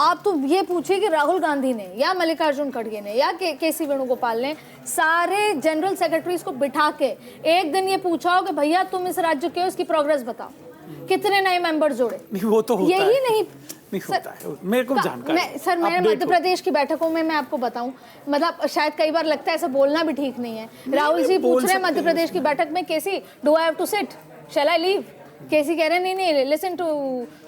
आप तो ये पूछिए कि राहुल गांधी ने या मल्लिकार्जुन खड़गे ने या केसी वेणुगोपाल ने सारे जनरल सेक्रेटरीज को बिठा के एक दिन ये पूछा हो कि भैया तुम इस राज्य के हो, इसकी प्रोग्रेस बताओ, कितने नए मेंबर जोड़े? नहीं, वो तो होता यही है। नहीं होता है, मेरे को जानकारी सर, मैंने मध्य प्रदेश की बैठकों में मैं आपको बताऊं, मतलब शायद कई बार लगता है ऐसा बोलना भी ठीक नहीं है। राहुल जी पूछ रहे हैं मध्य प्रदेश की बैठक में, KC do I have to sit, shall I leave? KC कह रहे हैं नहीं, listen to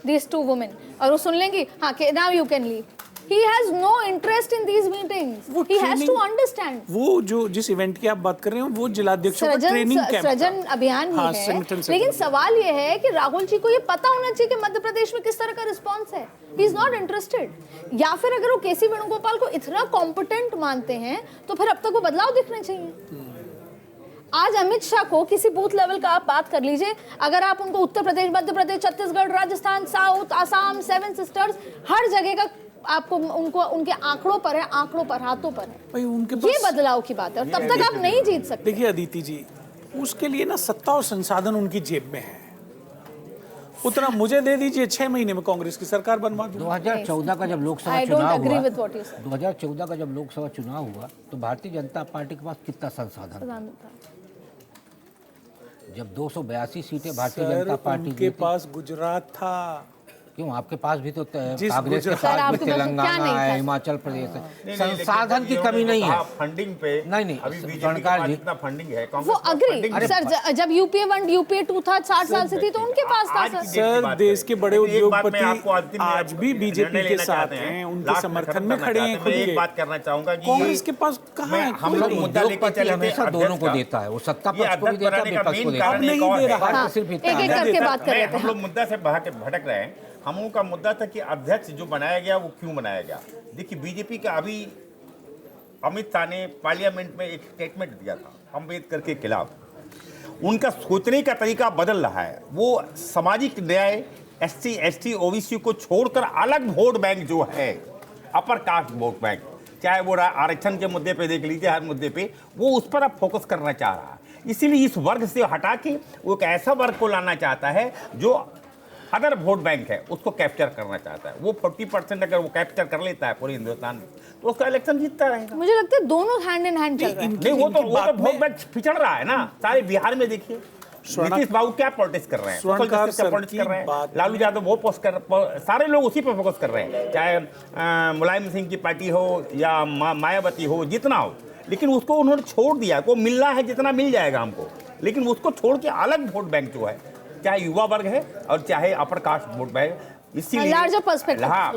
these two women, और वो सुन लेंगी, हाँ now you can leave. He has no interest in these meetings. He has to understand. वो जो जिस इवेंट की आप बात कर रहे हैं वो जिलाध्यक्षों का ट्रेनिंग कैंप, सृजन अभियान ही है। लेकिन सवाल ये है कि राहुल जी को ये पता होना चाहिए कि मध्य प्रदेश में किस तरह का रिस्पांस है। He is not interested. या फिर अगर वो केसी वेणुगोपाल को इतना कॉम्पिटेंट मानते हैं तो फिर अब तक वो बदलाव दिखने चाहिए। आज अमित शाह को किसी बूथ लेवल का आप बात कर लीजिए, अगर आप उनको Uttar Pradesh, Madhya Pradesh, Chhattisgarh, Rajasthan, south, Assam, seven sisters, हर जगह का आपको उनको उनके आंकड़ों पर है, आंकड़ों पर, हाथों पर है भाई उनके ये बदलाव की बात है, और तब तक आप नहीं जीत सकते। देखिए अदिति जी, उसके लिए ना सत्ता और संसाधन उनकी जेब में है, उतना मुझे दे दीजिए, 6 महीने में कांग्रेस की सरकार बनवा दूं। 2014 का जब लोकसभा चुनाव हुआ तो भारतीय जनता पार्टी के पास कितना संसाधन था? जब 282 सीटें भारतीय जनता पार्टी के पास गुजरात था। क्यों, आपके पास भी तो कांग्रेस के पास भी तेलंगाना है, हिमाचल प्रदेश है, संसाधन की कमी नहीं है। फंडिंग पे नहीं अभी बीजेपी के पास जितना फंडिंग है, वो अग्री सर, जब यूपीए 1 यूपीए 2 था 60 साल से थी तो उनके पास था सर। देश के बड़े उद्योगपति आज भी बीजेपी के साथ हैं, उनके समर्थन में खड़े हैं। खुद एक बात करना चाहूंगा कि कांग्रेस के पास कहाँ है? हम लोग मुद्दा लेकर चले, हमेशा दोनों को देता है, वो सत्ता पक्ष को भी देता है, विपक्ष को देता है, नहीं दे रहा, सिर्फ एक एक करके बात कर रहे थे। हम लोग मुद्दा से भटक रहे हैं। हम लोगों का मुद्दा था कि अध्यक्ष जो बनाया गया वो क्यों बनाया गया। देखिए बीजेपी का अभी अमित शाह ने पार्लियामेंट में एक स्टेटमेंट दिया था अम्बेडकर के खिलाफ। उनका सोचने का तरीका बदल रहा है। वो सामाजिक न्याय, SC ST OBC को छोड़कर अलग वोट बैंक जो है, अपर कास्ट वोट बैंक, चाहे वो आरक्षण के मुद्दे पे देख लीजिए, हर मुद्दे पे वो उस पर अब फोकस करना चाह रहा है। इसीलिए इस वर्ग से हटा के वो एक ऐसा वर्ग को लाना चाहता है जो अदर वोट बैंक है, उसको कैप्चर करना चाहता है। वो 40% अगर वो कैप्चर कर लेता है पूरे हिंदुस्तान में तो उसका इलेक्शन जीतता रहेगा। मुझे लगता है दोनों हैंड इन हैंड चल रहे हैं। नहीं, वो तो वोट बैंक पिछड़ रहा है ना। सारे बिहार में देखिए नीतीश बाबू क्या पॉलिटिक्स कर रहे हैं, पॉलिटिक्स कर रहे हैं। लालू यादव वो पोस्ट कर, सारे लोग उसी पर फोकस कर रहे हैं, चाहे मुलायम सिंह की पार्टी हो या मायावती हो, जितना हो। लेकिन उसको उन्होंने छोड़ दिया, को मिलना है जितना मिल जाएगा हमको, लेकिन उसको छोड़ के अलग वोट बैंक जो है, चाहे युवा वर्ग है और चाहे अपर कास्ट वोट बैंक, इसीलिए लार्जर पर्सपेक्टिव। हाँ।